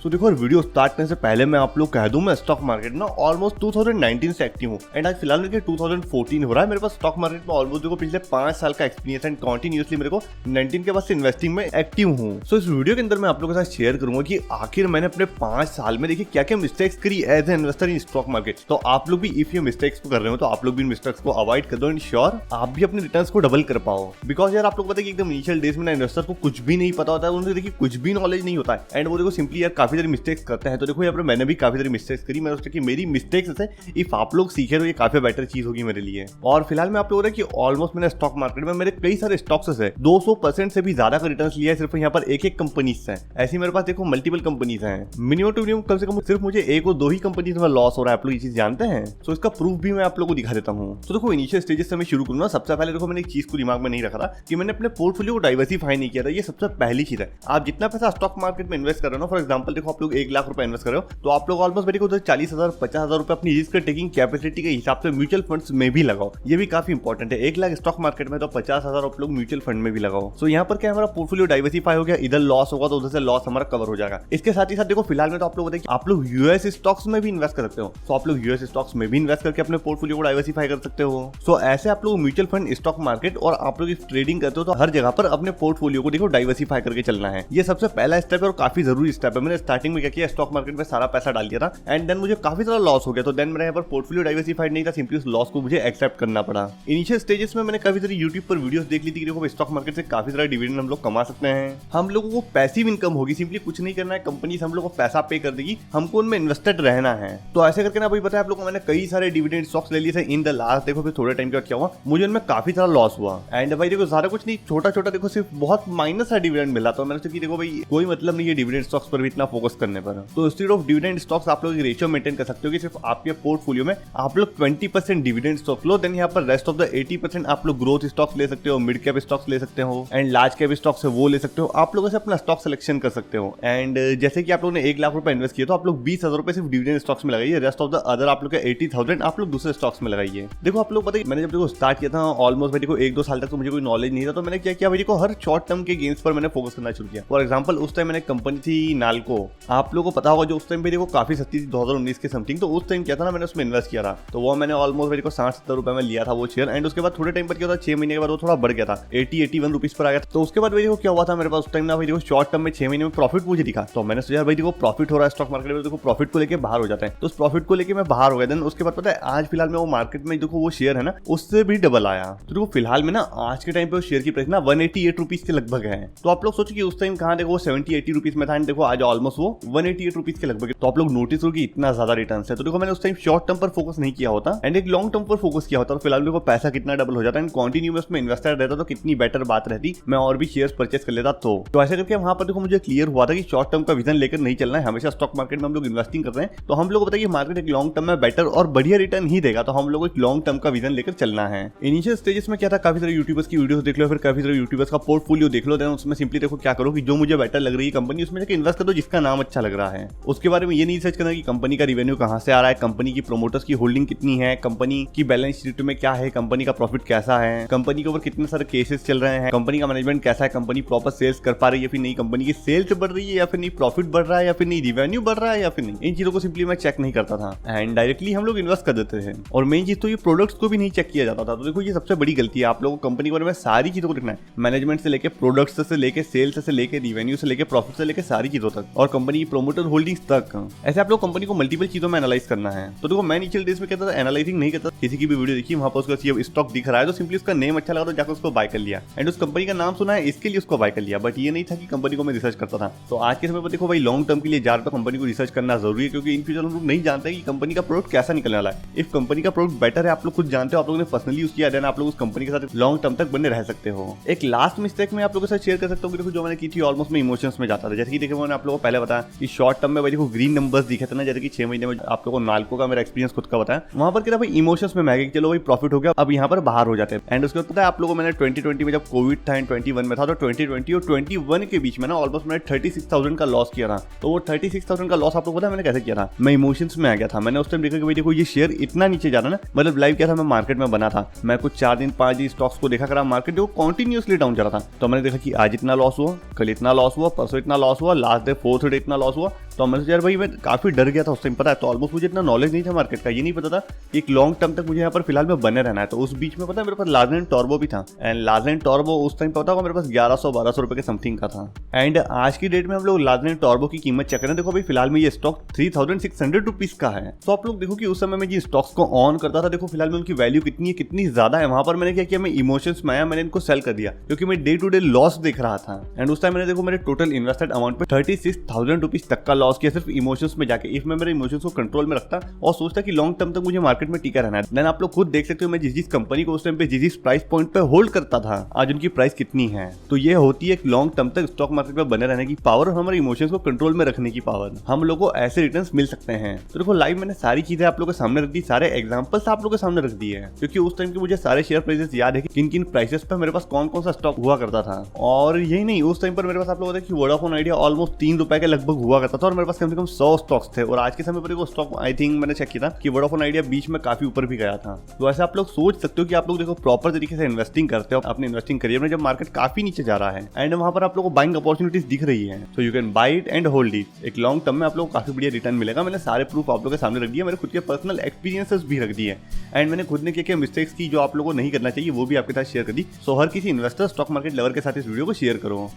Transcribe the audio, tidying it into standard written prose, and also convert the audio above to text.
तो देखो video start करने से पहले मैं आप लोग कह दूं, मैं स्टॉक मार्केट ना ऑलमोस्ट 2019 से एक्टिव हूं एंड आज फिलहाल मेरे 2014 हो रहा है। मेरे पास स्टॉक मार्केट में ऑलमोस्ट देखो पिछले 5 साल का एक्सपीरियंस एंड कंटिन्यूअसली मेरे को 19 के बाद से इन्वेस्टिंग में एक्टिव हूं। सो इस वीडियो के अंदर मैं आप लोगों के साथ शेयर करूंगा कि आखिर मैंने अपने 5 साल में देखिए क्या क्या मिस्टेक्स करी as a investor in stock market. तो आप लोग भी इफ ये मिस्टेक्स को कर रहे हो तो आप लोग भी इन मिस्टेक्स को अवॉइड कर दो एंड श्योर आप भी अपने रिटर्न्स को डबल कर पाओ। बिकॉज यार आप लोग पता है कि एकदम इनिशियल डेज में इन्वेस्टर को कुछ भी नहीं पता होता है, उन्हें देखिए कुछ भी नॉलेज नहीं होता है एंड वो देखो सिंपली यार काफी सारी मिस्टेक्स करते हैं। तो देखो यहाँ पर मैंने भी काफी सारी मिस्टेक्स करी। मैं सोचा कि मेरी मिस्टेक्स से इफ आप लोग सीखे तो ये काफी बेटर चीज होगी मेरे लिए। और फिलहाल मैं आप लोगों कि ऑलमोस्ट मैंने स्टॉक मार्केट में मेरे कई सारे स्टॉक्स है 200% से भी ज्यादा का रिटर्न लिया है सिर्फ यहाँ पर एक कंपनीज से। ऐसी मेरे पास देखो मल्टीपल कंपनीज हैं, मिनिमम टू मिनिमम कम से कम सिर्फ मुझे एक और दो ही कंपनीज में लॉस हो रहा है। आप लोग ये चीज जानते हैं, तो इसका प्रूफ भी मैं आप लोगों को दिखा देता हूँ। तो देखो इनिशियल स्टेजेस से मैं शुरू करूंगा। सबसे पहले देखो मैंने एक चीज को दिमाग में नहीं रखा था कि मैंने अपने पोर्टफोलियो को डाइवर्सिफाई नहीं किया था। ये सबसे पहली चीज है। आप जितना पैसा स्टॉक मार्केट में इन्वेस्ट कर रहे हो, फॉर एग्जाम्पल देखो आप लोग 1 लाख रुपए इन्वेस्ट कर रहे हो तो आप लोग ऑलमोस्ट मेरे को 40,000 50,000 रुपए अपनी रिस्क टेकिंग कैपेसिटी के हिसाब से म्यूचुअल फंड्स में भी लगाओ। ये भी काफी इंपॉर्टेंट है। 1 लाख स्टॉक मार्केट में तो 50,000 आप लोग म्यूचुअल फंड में भी लगाओ। सो यहाँ पर क्या हमारा पोर्टफोलियो डाइवर्सिफाई हो गया, इधर लॉस होगा तो उधर से लॉस हमारा कवर हो जाएगा। इसके साथ ही साथ देखो फिलहाल में तो आप लोग बताइए आप लोग यूएस स्टॉक्स में भी इन्वेस्ट कर सकते हो। तो आप लोग यूएस स्टॉक्स में भी इन्वेस्ट करके अपने पोर्टफोलियो को डाइवर्सिफाई कर सकते हो। सो ऐसे आप लोग म्यूचुअल फंड, स्टॉक मार्केट और आप लोग ट्रेडिंग करते हो तो हर जगह पर अपने पोर्टफोलियो को देखो डाइवर्सिफाई करके चलना है। ये सबसे पहला स्टेप है और काफी जरूरी स्टेप है। मैंने स्टार्टिंग में क्या किया, स्टॉक मार्केट में सारा पैसा डाल दिया था एंड देन मुझे काफी सारा लॉस हो गया। तो देन मेरे यहाँ पर पोर्टफोलियो डाइवर्सिफाइड नहीं था, सिंपली उस लॉस को मुझे एक्सेप्ट करना पड़ा। इनिशियल स्टेजेस में मैंने काफी सारी यूट्यूब पर वीडियोस देख ली थी कि देखो स्टॉक मार्केट से काफी सारा डिविडेंड हम लोग कमा सकते हैं। हम लोगों को पैसिव इनकम होगी, सिंपली कुछ नहीं करना है, कंपनी हम लोग को पैसा पे कर देगी, हमको उनमें इन्वेस्टेड रहना है। तो ऐसे करके ना भाई पता है आप लोगों को मैंने कई सारे डिविडेंड स्टॉक्स ले लिए थे इन द लास्ट। देखो फिर थोड़े टाइम का क्या हुआ, मुझे उनमें काफी सारा लॉस हुआ एंड भाई देखो सारा कुछ नहीं, छोटा छोटा देखो सिर्फ बहुत माइनस सा डिविडेंड मिला। तो मैंने सोचा कि देखो भाई कोई मतलब नहीं है डिविडेंड स्टॉक्स पर भी इतना फोकस करने पर। तो इंस्टेड ऑफ डिविडेंड स्टॉक्स आप लोग रेशियो मेंटेन कर सकते हो कि सिर्फ आपके पोर्टफोलियो में आप लोग 20% डिविडेंड स्टॉक्स लो, देन यहाँ पर रेस्ट ऑफ द 80% आप लोग ग्रोथ स्टॉक्स ले सकते हो, मिड कैप स्टॉक्स ले सकते हो एंड लार्ज कैप स्टॉक्स है वो ले सकते हो। आप लोगों से अपना स्टॉक सिलेक्शन कर सकते हो एंड जैसे कि आप लोगों ने 1 लाख रुपए इन्वेस्ट किया तो आप लोग 20,000 रुपए सिर्फ डिविडेंड स्टॉक्स में लगाइए, रेस्ट ऑफ द अदर आप लोग 80,000 आप लोग दूसरे स्टॉक्स में लगाइए। देखो आप लोग बताइए मैंने जब देखो स्टार्ट किया था ऑलमोस्ट भाई देखो 1-2 साल तक तो मुझे कोई नॉलेज नहीं था। तो मैंने क्या किया भाई देखो हर शॉर्ट टर्म के गेम्स पर मैंने फोकस करना शुरू किया। फॉर एग्जांपल उस टाइम मैंने कंपनी थी नाल्को, आप लोगों को पता होगा, जो उस टाइम पे देखो काफी सस्ती थी 2019 के समथिंग। तो उस टाइम क्या था ना, मैंने उसमें इन्वेस्ट किया था तो वो मैंने ऑलमोस्ट मेरे को 60-70 रुपए में लिया था वो शेयर एंड उसके बाद थोड़े टाइम पर क्या होता 6 महीने के बाद वो थोड़ा बढ़ गया था, 80-81 रुपीज पर आ गया। तो उसके बाद भाई देखो क्या हुआ था मेरे पास उस टाइम ना भाई देखो शॉर्ट टर्म में 6 महीने में प्रॉफिट मुझे दिखा। तो मैंने सोचा भाई देखो प्रॉफिट हो रहा है स्टॉक मार्केट में, देखो प्रॉफिट को लेके बाहर हो जाता है। तो उस प्रॉफिट को लेके मैं बाहर हो गया। देन उसके बाद पता है आज फिलहाल में वो मार्केट में देखो वो शेयर है ना उससे भी डबल आया। तो देखो फिलहाल में ना आज के टाइम पे शेयर की प्राइस ना 188 रुपीज के लगभग है। तो आप लोग सोचो कि उस टाइम कहाँ देखो वो 70-80 रुपीज में था एंड देखो आज ऑलमोस्ट वो 188 रुपीज के लगभग। तो आप लोग नोटिस करो कि इतना ज्यादा रिटर्न है। तो देखो मैंने उस टाइम शॉर्ट टर्म पर फोकस नहीं किया होता एंड एक लॉन्ग टर्म पर फोकस किया होता तो फिलहाल देखो पैसा कितना डबल हो जाता है एंड कंटिन्यू में उसमें इन्वेस्टर रहता तो कितनी बेटर बात रहती, मैं और भी शेयर्स परचेस कर लेता। तो ऐसे करके वहां पर देखो मुझे क्लियर हुआ था कि शॉर्ट टर्म का विजन लेकर नहीं चलना है। हमेशा स्टॉक मार्केट में हम लोग इन्वेस्टिंग कर रहे हैं तो हम लोग को पता है कि मार्केट एक लॉन्ग टर्म में बेटर और बढ़िया रिटर्न ही देगा। तो हम लोग एक लॉन्ग टर्म का विजन लेकर चलना है। इनिशियल स्टेजेस में क्या था, काफी सारे यूट्यूबर्स की वीडियोस देख लो, फिर काफी सारे यूट्यूबर्स का पोर्टफोलियो देख लो, देन उसमें सिंपली देखो क्या करो कि जो मुझे बेटर लग रही है कंपनी उसमें इन्वेस्ट कर दो, जिसका नाम अच्छा लग रहा है। उसके बारे में ये नहीं सर्च करना कि कंपनी का रेवेन्यू कहां से आ रहा है, कंपनी की प्रोमोटर्स की होल्डिंग कितनी है, कंपनी की बैलेंस शीट में क्या है, कंपनी का प्रॉफिट कैसा है, कंपनी के ऊपर कितने सारे केसेस चल रहे हैं, कंपनी का मैनेजमेंट कैसा है, कंपनी प्रॉपर सेल्स कर पा रही है फिर नहीं, कंपनी की सेल्स बढ़ रही है या फिर नहीं, प्रॉफिट बढ़ रहा है या फिर नहीं, रेवेन्यू बढ़ रहा है या फिर नहीं। इन चीजों को सिंपली मैं चेक नहीं करता था एंड डायरेक्टली हम लोग इन्वेस्ट कर देते थे। और मेन चीज तो ये प्रोडक्ट्स को भी नहीं चेक किया जाता था। तो देखो ये सबसे बड़ी गलती है। आप लोगों को कंपनी के बारे में सारी चीजों को देखना है, मैनेजमेंट से लेके प्रोडक्ट्स से लेके सेल्स से लेके रेवेन्यू से लेके प्रॉफिट से लेके सारी चीजों तक और कंपनी की प्रोमोटर होल्डिंग्स तक। ऐसे आप लोग कंपनी को मल्टीपल चीजों में एनालाइज करना है। तो देखो मैं इनिशियल डेज में कहता था एनालाइजिंग नहीं करता, किसी की भी वीडियो देखी वहां पर उसका स्टॉक दिख रहा है तो सिंपली उसका नेम अच्छा लगा तो जाकर उसको बाय कर लिया एंड उस कंपनी का नाम सुना है इसके लिए उसको बाय कर लिया। बट ये नहीं था कि कंपनी को मैं रिसर्च करता था। तो आज के समय पर देखो भाई लॉन्ग टर्म के लिए ज्यादा कंपनी को रिसर्च करना जरूरी है, क्योंकि इन फ्यूचर हम लोग नहीं जानते कि कंपनी का प्रोडक्ट कैसा निकलने वाला है। इफ कंपनी का प्रोडक्ट बेटर है, आप लोग खुद जानते हो, आप लोगों ने पर्सनली यूज किया, देन आप लोग उस कंपनी के साथ लॉन्ग टर्म तक बने रह सकते हो। एक लास्ट मिस्टेक में आप लोगों के साथ शेयर कर सकता हूँ, देखो जो मैंने की थी ऑलमोस्ट में इमोशंस में जाता था। जैसे कि देखो मैंने आप लोगों को पहले बताया कि शॉर्ट टर्म में भाई देखो ग्रीन नंबर्स दिखे थे ना, जैसे कि 6 महीने में आप लोगों को नाल्को का मेरा एक्सपीरियंस खुद का बताया, वहां पर क्या भाई इमोशंस में मैं चलो भाई प्रॉफिट हो गया, अब यहाँ पर बाहर हो जाते हैं। एंड उसके बाद पता है आप लोगों को मैंने 2020 में जब कोविड था एंड 21 में था, तो 2020 और 21 के बीच में ना ऑलमोस्ट मैंने 36,000 का लॉस किया था। तो वो 36,000 का लॉस आप लोग पता है मैंने कैसे किया था, मैं इमोशंस में आ गया था। मैंने उस टाइम देखा कि भाई देखो ये शेयर इतना नीचे जा रहा है ना, मतलब लाइव क्या था, मैं मार्केट में बना था, मैं कुछ 4 दिन 5 दिन स्टॉक्स को देखा करा, मार्केट देखो कंटिन्यूअसली डाउन जा रहा था। तो मैंने देखा कि आज इतना लॉस हुआ, कल इतना लॉस हुआ, परसों इतना लॉस हुआ, लास्ट डे 4th डे इतना लॉस हुआ, तो मैंने सोचा यार भाई मैं काफी डर गया था उस टाइम, पता है। तो ऑलमोस्ट मुझे इतना नॉलेज नहीं था मार्केट का, ये नहीं पता था कि एक लॉन्ग टर्म तक मुझे यहाँ पर फिलहाल में बने रहना है। तो उस बीच में पता है मेरे पास लार्सन एंड टॉर्बो भी था, एंड लार्सन एंड टॉर्बो उस टाइम पता होगा मेरे पास 1100-1200 रुपए के समथिंग का था। एंड आज की डेट में हम लोग लार्सन एंड टॉर्बो की कीमत चेक करें, देखो भाई फिलहाल में ये स्टॉक 3600 रुपीज का है। तो आप लोग देखो कि उस समय में जिन स्टॉक्स को ऑन करता था, देखो फिलहाल में उनकी वैल्यू कितनी है, कितनी ज्यादा है। वहां पर मैंने क्या किया, मैं इमोशंस में आया, मैंने इनको सेल कर दिया क्योंकि मैं डे टू डे लॉस देख रहा था। एंड उस टाइम मैंने देखो मेरे टोटल इन्वेस्टेड अमाउंट पे 36,000 रुपीज तक का लॉस किया सिर्फ इमोशंस में जाके। इफ मैं मेरे इमोशंस को कंट्रोल में रखता और सोचता कि लॉन्ग टर्म तक मुझे मार्केट में टिका रहना है, देन आप लोग खुद देख सकते हो मैं जिस कंपनी को उस टाइम पे जिस प्राइस पॉइंट पे होल्ड करता था, आज उनकी प्राइस कितनी है। तो ये होती है एक लॉन्ग टर्म तक स्टॉक मार्केट में बने रहने की पावर और हमारे इमोशंस को कंट्रोल में रखने की पावर। हम लोग को ऐसे रिटर्न्स मिल सकते हैं। तो देखो लाइव मैंने सारी चीजें आप लोगों के सामने रख दी, सारे एग्जांपल्स आप लोगों के सामने रख दिए हैं, क्योंकि उस टाइम के मुझे सारे शेयर प्राइसेस याद है कि किन किन प्राइसेस पे मेरे पास कौन कौन सा स्टॉक हुआ करता था। और यही नहीं, उस टाइम पर मेरे पास आप लोगों को वोडाफोन आइडिया ऑलमोस्ट 3 रुपए के लगभग हुआ करता था और मेरे पास कम से कम 100 स्टॉक्स थे। और आज के समय पर वो स्टॉक आई थिंक मैंने चेक किया था कि वोडाफोन आइडिया बीच में काफी ऊपर भी गया था। तो ऐसे आप लोग सोच सकते हो कि आप लोग देखो प्रॉपर तरीके से इन्वेस्टिंग करते हो अपने इन्वेस्टिंग करियर में, जब मार्केट काफी नीचे जा रहा है एंड वहां पर आप लोगों को बाइंग अपॉर्चुनिटीज दिख रही है, तो you can buy it and hold it. एक लॉन्ग टर्म में आप लोगों को काफी बढ़िया रिटर्न मिलेगा। मैंने सारे प्रूफ आप लोगों के सामने रख दिए, मेरे खुद के पर्सनल एक्सपीरियंसेस भी रख दिए एंड मैंने खुद ने क्या मिस्टेक्स की जो आप लोगों को नहीं करना चाहिए वो भी आपके साथ शेयर कर दी। सो हर किसी इन्वेस्टर स्टॉक मार्केट लवर के साथ इस वीडियो को शेयर करो।